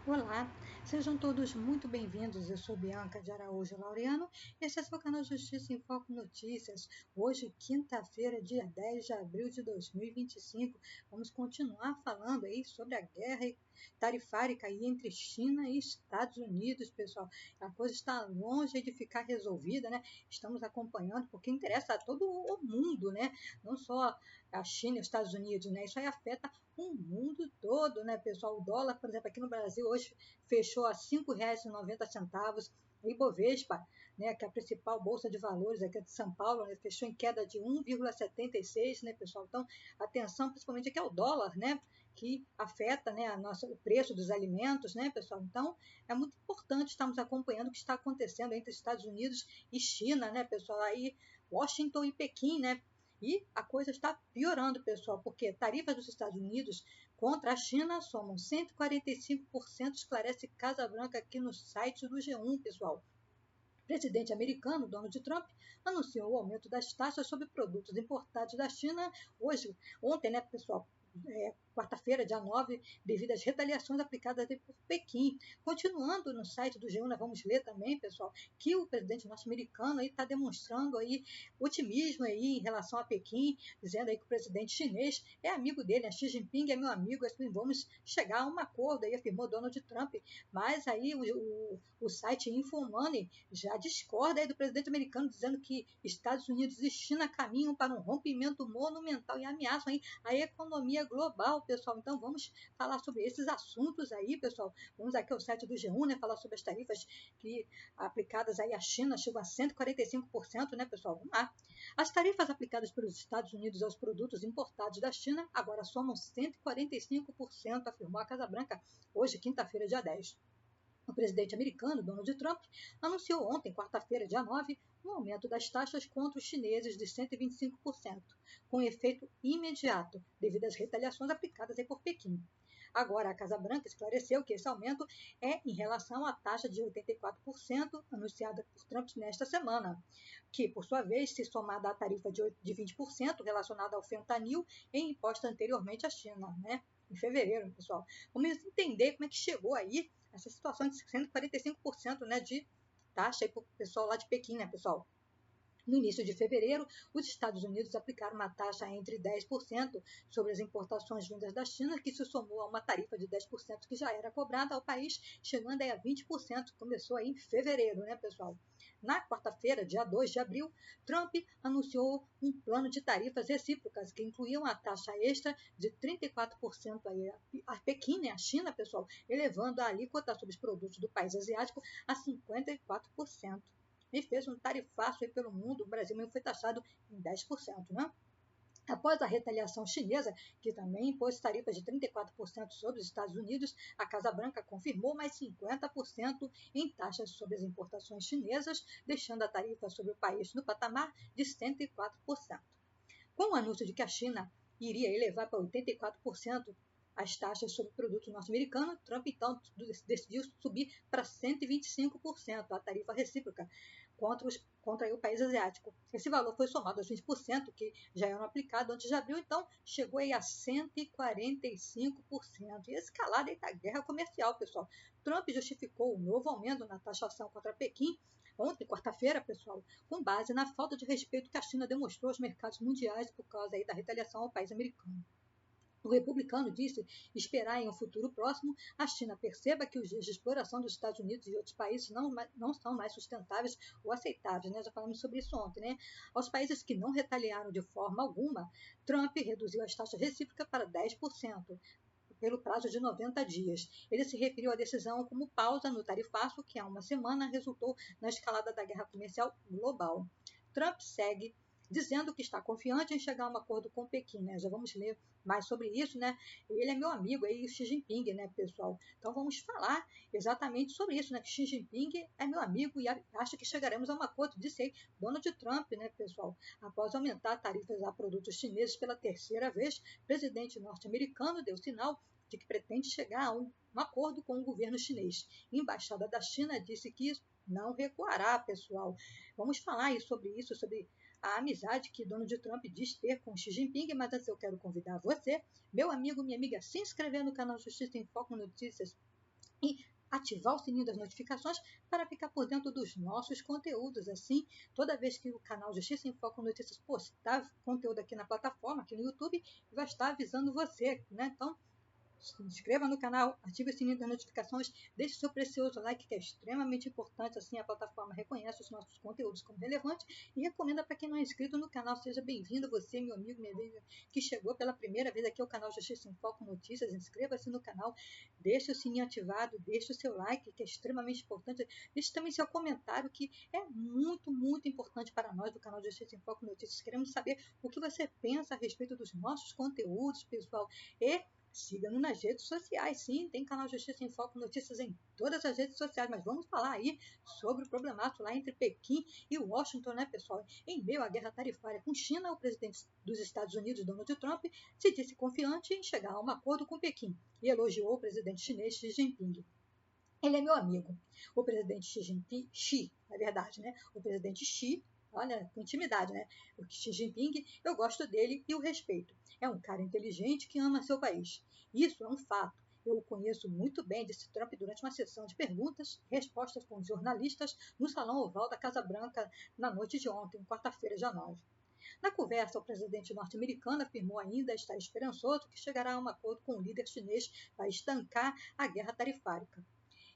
Olá, sejam todos muito bem-vindos. Eu sou Bianca de Araújo Laureano e este é seu canal Justiça em Foco Notícias. Hoje, quinta-feira, dia 10 de abril de 2025, vamos continuar falando aí sobre a guerra tarifária aí entre China e Estados Unidos, pessoal. A coisa está longe de ficar resolvida, né? Estamos acompanhando porque interessa a todo o mundo, né? Não só a China e os Estados Unidos, né? Isso aí afeta o mundo todo, né, pessoal? O dólar, por exemplo, aqui no Brasil hoje fechou a R$ 5,90. O Ibovespa, né, que é a principal bolsa de valores aqui de São Paulo, né, fechou em queda de 1,76, né, pessoal? Então, atenção principalmente aqui ao dólar, né, que afeta, né, o preço dos alimentos, né, pessoal? Então, é muito importante estarmos acompanhando o que está acontecendo entre Estados Unidos e China, né, pessoal? Aí, Washington e Pequim, né? E a coisa está piorando, pessoal, porque tarifas dos Estados Unidos contra a China somam 145%, esclarece Casa Branca aqui no site do G1, pessoal. O presidente americano, Donald Trump, anunciou o aumento das taxas sobre produtos importados da China ontem, né, pessoal? Quarta-feira, dia 9, devido às retaliações aplicadas por Pequim. Continuando no site do G1, nós vamos ler também, pessoal, que o presidente norte-americano está demonstrando aí otimismo aí em relação a Pequim, dizendo aí que o presidente chinês é amigo dele, né? Xi Jinping é meu amigo, assim, vamos chegar a um acordo, aí afirmou Donald Trump. Mas aí o site InfoMoney já discorda aí do presidente americano, dizendo que Estados Unidos e China caminham para um rompimento monumental e ameaçam aí a economia global, pessoal. Então vamos falar sobre esses assuntos aí, pessoal. Vamos aqui ao site do G1, né, falar sobre as tarifas que aplicadas aí à China, chegam a 145%, né, pessoal? Vamos lá. As tarifas aplicadas pelos Estados Unidos aos produtos importados da China agora somam 145%, afirmou a Casa Branca hoje, quinta-feira, dia 10. O presidente americano, Donald Trump, anunciou ontem, quarta-feira, dia 9, um aumento das taxas contra os chineses de 125%, com efeito imediato, devido às retaliações aplicadas por Pequim. Agora, a Casa Branca esclareceu que esse aumento é em relação à taxa de 84% anunciada por Trump nesta semana, que, por sua vez, se somada à tarifa de 20% relacionada ao fentanil e imposta anteriormente à China, né? Em fevereiro, pessoal. Vamos entender como é que chegou aí essa situação de 145%, né, de taxa para o pessoal lá de Pequim, né, pessoal? No início de fevereiro, os Estados Unidos aplicaram uma taxa entre 10% sobre as importações vindas da China, que se somou a uma tarifa de 10% que já era cobrada ao país, chegando aí a 20%, começou aí em fevereiro, né, pessoal? Na quarta-feira, dia 2 de abril, Trump anunciou um plano de tarifas recíprocas que incluíam a taxa extra de 34% aí a Pequim, né, a China, pessoal, elevando a alíquota sobre os produtos do país asiático a 54%. E fez um tarifaço aí pelo mundo, o Brasil mesmo foi taxado em 10%, né? Após a retaliação chinesa, que também impôs tarifas de 34% sobre os Estados Unidos, a Casa Branca confirmou mais 50% em taxas sobre as importações chinesas, deixando a tarifa sobre o país no patamar de 104%. Com o anúncio de que a China iria elevar para 84% as taxas sobre produtos norte-americanos, Trump então decidiu subir para 125% a tarifa recíproca contra o país asiático. Esse valor foi somado aos 20% que já eram aplicados antes de abril, então chegou aí a 145%. E escalada aí da guerra comercial, pessoal. Trump justificou o novo aumento na taxação contra Pequim ontem, quarta-feira, pessoal, com base na falta de respeito que a China demonstrou aos mercados mundiais por causa aí da retaliação ao país americano. O republicano disse esperar em um futuro próximo a China perceba que os dias de exploração dos Estados Unidos e outros países não são mais sustentáveis ou aceitáveis, né? Já falamos sobre isso ontem, né? Aos países que não retaliaram de forma alguma, Trump reduziu as taxas recíprocas para 10%, pelo prazo de 90 dias. Ele se referiu à decisão como pausa no tarifaço, que há uma semana resultou na escalada da guerra comercial global. Trump segue dizendo que está confiante em chegar a um acordo com Pequim, né? Já vamos ler mais sobre isso, né? Ele é meu amigo aí, Xi Jinping, né, pessoal? Então vamos falar exatamente sobre isso, né? Que Xi Jinping é meu amigo e acha que chegaremos a um acordo, disse aí Donald Trump, né, pessoal? Após aumentar tarifas a produtos chineses pela terceira vez, o presidente norte-americano deu sinal de que pretende chegar a um acordo com o governo chinês. A embaixada da China disse que não recuará, pessoal. Vamos falar sobre isso, sobre a amizade que Donald Trump diz ter com Xi Jinping, mas antes eu quero convidar você, meu amigo, minha amiga, a se inscrever no canal Justiça em Foco Notícias e ativar o sininho das notificações para ficar por dentro dos nossos conteúdos. Assim, toda vez que o canal Justiça em Foco Notícias postar conteúdo aqui na plataforma, aqui no YouTube, vai estar avisando você, né? Então, se inscreva no canal, ative o sininho das notificações, deixe seu precioso like, que é extremamente importante, assim a plataforma reconhece os nossos conteúdos como relevantes e recomenda para quem não é inscrito no canal. Seja bem-vindo, você, meu amigo, minha amiga, que chegou pela primeira vez aqui ao canal Justiça em Foco Notícias. Inscreva-se no canal, deixe o sininho ativado, deixe o seu like, que é extremamente importante. Deixe também seu comentário, que é muito, muito importante para nós do canal Justiça em Foco Notícias. Queremos saber o que você pensa a respeito dos nossos conteúdos, pessoal, e siga-nos nas redes sociais, sim, tem canal Justiça em Foco Notícias em todas as redes sociais, mas vamos falar aí sobre o problemaço lá entre Pequim e Washington, né, pessoal? Em meio à guerra tarifária com China, o presidente dos Estados Unidos, Donald Trump, se disse confiante em chegar a um acordo com Pequim e elogiou o presidente chinês Xi Jinping. Ele é meu amigo. O presidente Xi Jinping, na verdade, né? O presidente Xi, olha, com intimidade, né? O Xi Jinping, eu gosto dele e o respeito. É um cara inteligente que ama seu país. Isso é um fato. Eu o conheço muito bem, disse Trump durante uma sessão de perguntas e respostas com jornalistas no Salão Oval da Casa Branca na noite de ontem, quarta-feira, dia 9. Na conversa, o presidente norte-americano afirmou ainda estar esperançoso que chegará a um acordo com o líder chinês para estancar a guerra tarifária.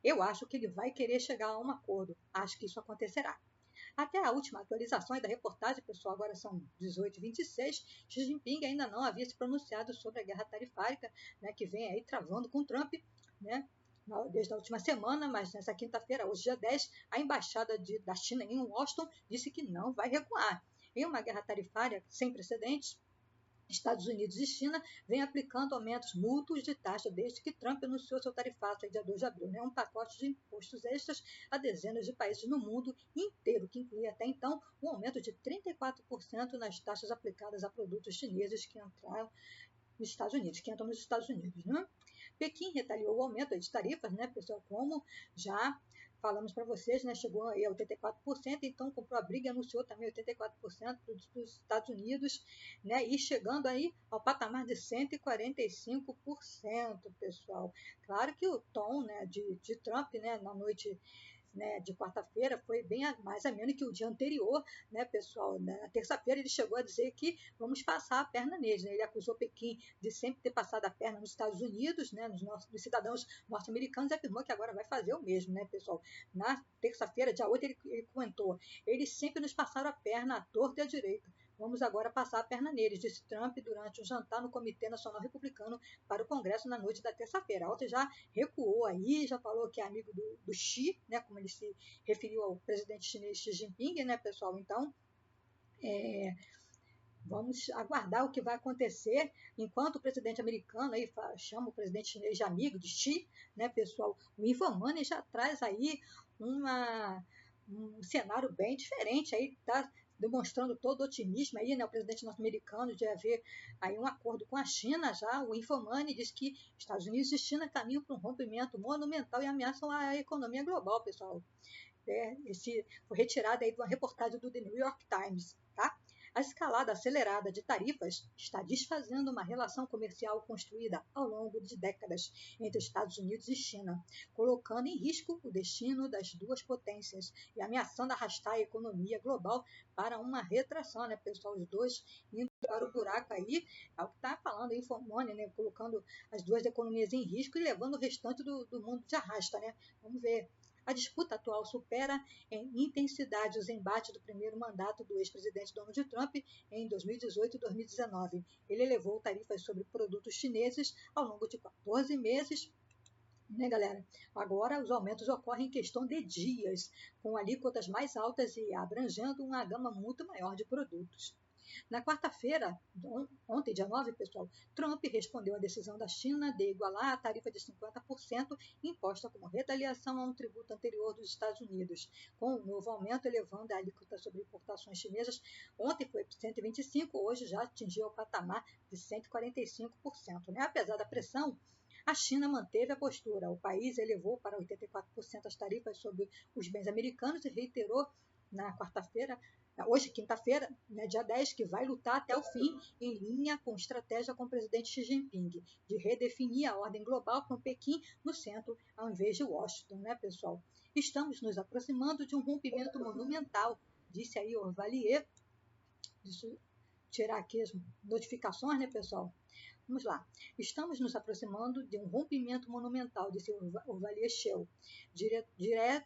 Eu acho que ele vai querer chegar a um acordo. Acho que isso acontecerá. Até a última atualização da reportagem, pessoal, agora são 18h26, Xi Jinping ainda não havia se pronunciado sobre a guerra tarifária, né, que vem aí travando com Trump, né, desde a última semana, mas nessa quinta-feira, hoje dia 10, a embaixada da China em Washington disse que não vai recuar. Em uma guerra tarifária sem precedentes, Estados Unidos e China vêm aplicando aumentos mútuos de taxa desde que Trump anunciou seu tarifaço em dia 2 de abril, né? Um pacote de impostos extras a dezenas de países no mundo inteiro, que inclui até então um aumento de 34% nas taxas aplicadas a produtos chineses que entraram nos Estados Unidos, que entram nos Estados Unidos, né? Pequim retaliou o aumento de tarifas, né, pessoal, como já falamos para vocês, né, chegou aí a 84%, então comprou a briga e anunciou também 84% dos Estados Unidos, né, e chegando aí ao patamar de 145%, pessoal. Claro que o tom, né, de Trump, né, na noite, né, de quarta-feira foi bem mais ameno que o dia anterior, né, pessoal? Na terça-feira ele chegou a dizer que vamos passar a perna neles, né? Ele acusou Pequim de sempre ter passado a perna nos Estados Unidos, né, nos cidadãos norte-americanos, e afirmou que agora vai fazer o mesmo, né, pessoal? Na terça-feira, dia 8, ele comentou: eles sempre nos passaram a perna à torta e à direita. Vamos agora passar a perna neles, disse Trump durante um jantar no Comitê Nacional Republicano para o Congresso na noite da terça-feira. Ontem já recuou aí, já falou que é amigo do Xi, né, como ele se referiu ao presidente chinês Xi Jinping, né, pessoal? Então, vamos aguardar o que vai acontecer enquanto o presidente americano aí chama o presidente chinês de amigo, de Xi, né, pessoal? O InfoMoney já traz aí um cenário bem diferente aí, tá demonstrando todo o otimismo aí, né, o presidente norte-americano de haver aí um acordo com a China já. O InfoMoney diz que Estados Unidos e China caminham para um rompimento monumental e ameaçam a economia global, pessoal. Esse foi retirado aí de uma reportagem do The New York Times, tá? A escalada acelerada de tarifas está desfazendo uma relação comercial construída ao longo de décadas entre Estados Unidos e China, colocando em risco o destino das duas potências e ameaçando arrastar a economia global para uma retração, né, pessoal? Os dois indo para o buraco aí, é o que está falando aí, InfoMoney, né, colocando as duas economias em risco e levando o restante do mundo de arrasta, né? Vamos ver. A disputa atual supera em intensidade os embates do primeiro mandato do ex-presidente Donald Trump em 2018 e 2019. Ele elevou tarifas sobre produtos chineses ao longo de 14 meses, né, galera? Agora, os aumentos ocorrem em questão de dias, com alíquotas mais altas e abrangendo uma gama muito maior de produtos. Na quarta-feira, ontem, dia 9, pessoal, Trump respondeu à decisão da China de igualar a tarifa de 50% imposta como retaliação a um tributo anterior dos Estados Unidos, com o novo aumento elevando a alíquota sobre importações chinesas. Ontem foi 125%, hoje já atingiu o patamar de 145%. Né? Apesar da pressão, a China manteve a postura. O país elevou para 84% as tarifas sobre os bens americanos e reiterou na quarta-feira, hoje, quinta-feira, né, dia 10, que vai lutar até o fim em linha com estratégia com o presidente Xi Jinping, de redefinir a ordem global com Pequim no centro, ao invés de Washington, né, pessoal? Estamos nos aproximando de um rompimento monumental, disse aí Orvalier. Deixa eu tirar aqui as notificações, né, pessoal? Vamos lá. Estamos nos aproximando de um rompimento monumental, disse Orvalier Schell,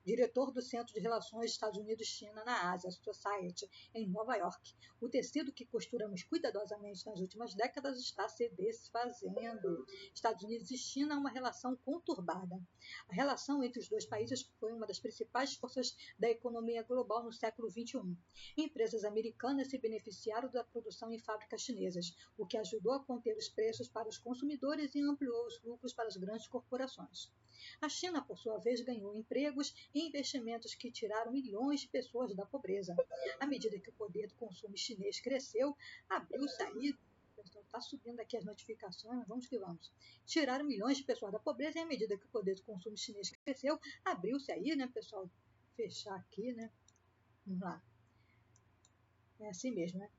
diretor do Centro de Relações Estados Unidos-China na Ásia, Society, em Nova York. O tecido que costuramos cuidadosamente nas últimas décadas está se desfazendo. Estados Unidos e China é uma relação conturbada. A relação entre os dois países foi uma das principais forças da economia global no século XXI. Empresas americanas se beneficiaram da produção em fábricas chinesas, o que ajudou a conter os preços para os consumidores e ampliou os lucros para as grandes corporações. A China, por sua vez, ganhou empregos e investimentos que tiraram milhões de pessoas da pobreza. À medida que o poder do consumo chinês cresceu, abriu-se aí. Está subindo aqui as notificações, vamos que vamos. Tiraram milhões de pessoas da pobreza e à medida que o poder do consumo chinês cresceu, abriu-se aí, né, pessoal? Fechar aqui, né? Vamos lá. É assim mesmo, né?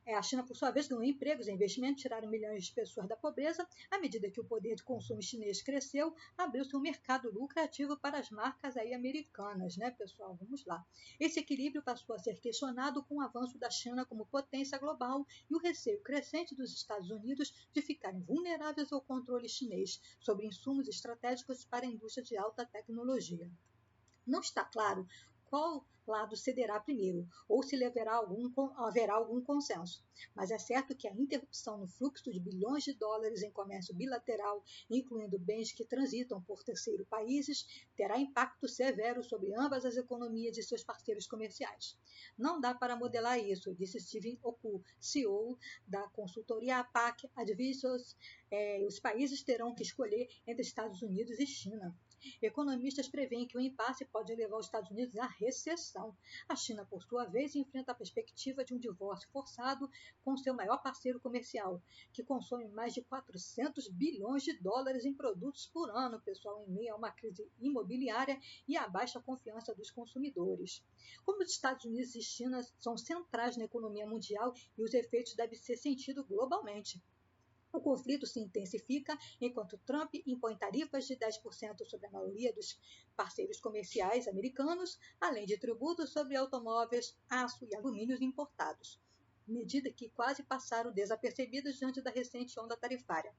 A China, por sua vez, ganhou empregos e investimentos, tiraram milhões de pessoas da pobreza. À medida que o poder de consumo chinês cresceu, abriu-se um mercado lucrativo para as marcas aí americanas, né, pessoal? Vamos lá. Esse equilíbrio passou a ser questionado com o avanço da China como potência global e o receio crescente dos Estados Unidos de ficarem vulneráveis ao controle chinês sobre insumos estratégicos para a indústria de alta tecnologia. Não está claro qual lado cederá primeiro, ou se haverá algum consenso. Mas é certo que a interrupção no fluxo de bilhões de dólares em comércio bilateral, incluindo bens que transitam por terceiros países, terá impacto severo sobre ambas as economias de seus parceiros comerciais. Não dá para modelar isso, disse Steven Oku, CEO da consultoria APAC Advisors. Os países terão que escolher entre Estados Unidos e China. Economistas preveem que o impasse pode levar os Estados Unidos à recessão. A China, por sua vez, enfrenta a perspectiva de um divórcio forçado com seu maior parceiro comercial, que consome mais de 400 bilhões de dólares em produtos por ano, pessoal, em meio a uma crise imobiliária e à baixa confiança dos consumidores. Como os Estados Unidos e China são centrais na economia mundial e os efeitos devem ser sentidos globalmente. O conflito se intensifica enquanto Trump impõe tarifas de 10% sobre a maioria dos parceiros comerciais americanos, além de tributos sobre automóveis, aço e alumínios importados, medida que quase passaram desapercebidas diante da recente onda tarifária.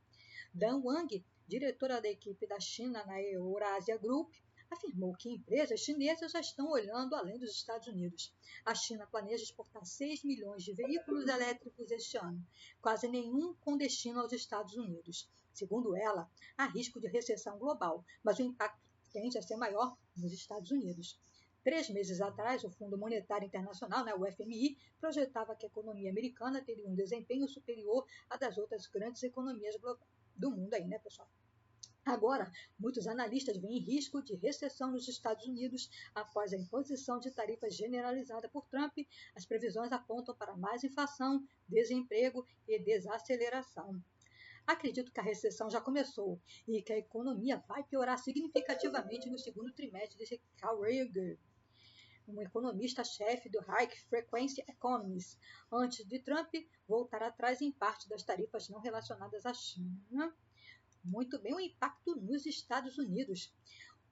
Dan Wang, diretora da equipe da China na Eurasia Group, afirmou que empresas chinesas já estão olhando além dos Estados Unidos. A China planeja exportar 6 milhões de veículos elétricos este ano, quase nenhum com destino aos Estados Unidos. Segundo ela, há risco de recessão global, mas o impacto tende a ser maior nos Estados Unidos. 3 meses atrás, o Fundo Monetário Internacional, o FMI, projetava que a economia americana teria um desempenho superior à das outras grandes economias do mundo aí, né, pessoal? Agora, muitos analistas veem risco de recessão nos Estados Unidos após a imposição de tarifas generalizada por Trump. As previsões apontam para mais inflação, desemprego e desaceleração. Acredito que a recessão já começou e que a economia vai piorar significativamente no segundo trimestre, disse Carl Rieger, um economista-chefe do High Frequency Economics, antes de Trump voltar atrás em parte das tarifas não relacionadas à China. Muito bem, o impacto nos Estados Unidos.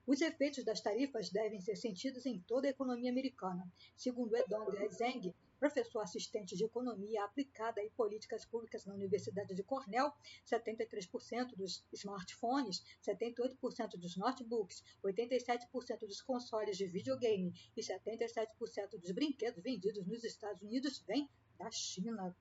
Os efeitos das tarifas devem ser sentidos em toda a economia americana. Segundo Edong Zeng, professor assistente de Economia Aplicada e Políticas Públicas na Universidade de Cornell, 73% dos smartphones, 78% dos notebooks, 87% dos consoles de videogame e 77% dos brinquedos vendidos nos Estados Unidos vêm da China.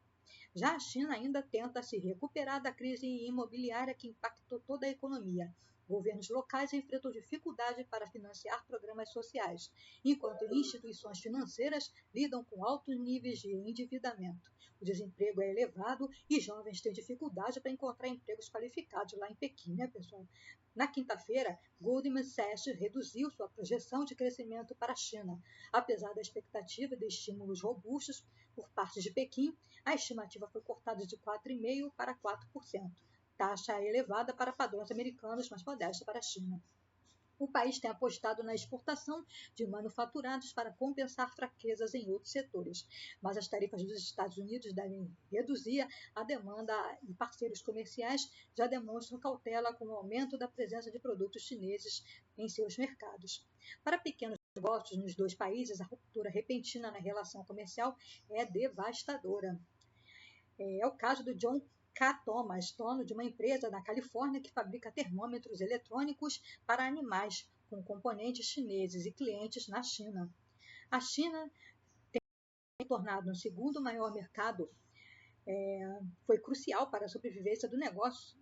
Já a China ainda tenta se recuperar da crise imobiliária que impactou toda a economia. Governos locais enfrentam dificuldade para financiar programas sociais, enquanto instituições financeiras lidam com altos níveis de endividamento. O desemprego é elevado e jovens têm dificuldade para encontrar empregos qualificados lá em Pequim, né, pessoal? Na quinta-feira, Goldman Sachs reduziu sua projeção de crescimento para a China. Apesar da expectativa de estímulos robustos por parte de Pequim, a estimativa foi cortada de 4,5% para 4%, taxa elevada para padrões americanos, mas modesta para a China. O país tem apostado na exportação de manufaturados para compensar fraquezas em outros setores, mas as tarifas dos Estados Unidos devem reduzir a demanda e parceiros comerciais já demonstram cautela com o aumento da presença de produtos chineses em seus mercados. Para pequenos negócios nos dois países, a ruptura repentina na relação comercial é devastadora. É o caso do John K. Thomas, dono de uma empresa na Califórnia que fabrica termômetros eletrônicos para animais, com componentes chineses e clientes na China. A China tem tornado um segundo maior mercado, foi crucial para a sobrevivência do negócio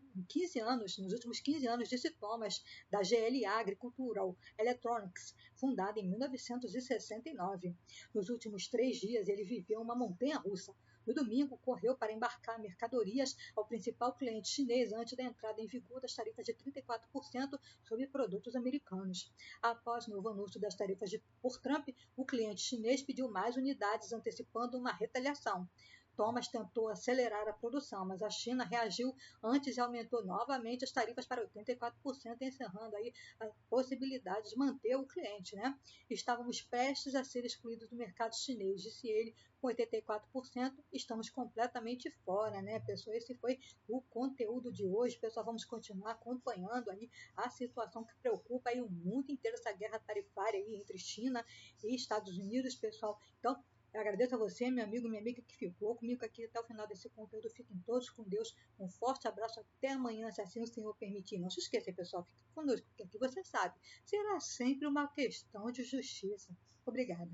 nos últimos 15 anos, disse Thomas, da GLA Agricultural Electronics, fundada em 1969. Nos últimos 3 dias, ele viveu uma montanha-russa. No domingo, correu para embarcar mercadorias ao principal cliente chinês antes da entrada em vigor das tarifas de 34% sobre produtos americanos. Após o novo anúncio das tarifas por Trump, o cliente chinês pediu mais unidades, antecipando uma retaliação. Thomas tentou acelerar a produção, mas a China reagiu antes e aumentou novamente as tarifas para 84%, encerrando aí a possibilidade de manter o cliente, né? Estávamos prestes a ser excluídos do mercado chinês, disse ele, com 84%, estamos completamente fora, né, pessoal? Esse foi o conteúdo de hoje, pessoal. Vamos continuar acompanhando aí a situação que preocupa aí o mundo inteiro, essa guerra tarifária aí entre China e Estados Unidos, pessoal. Então, eu agradeço a você, meu amigo, minha amiga, que ficou comigo aqui até o final desse conteúdo. Fiquem todos com Deus. Um forte abraço. Até amanhã, se assim o Senhor permitir. Não se esqueça, pessoal. Fique conosco, porque aqui você sabe. Será sempre uma questão de justiça. Obrigada.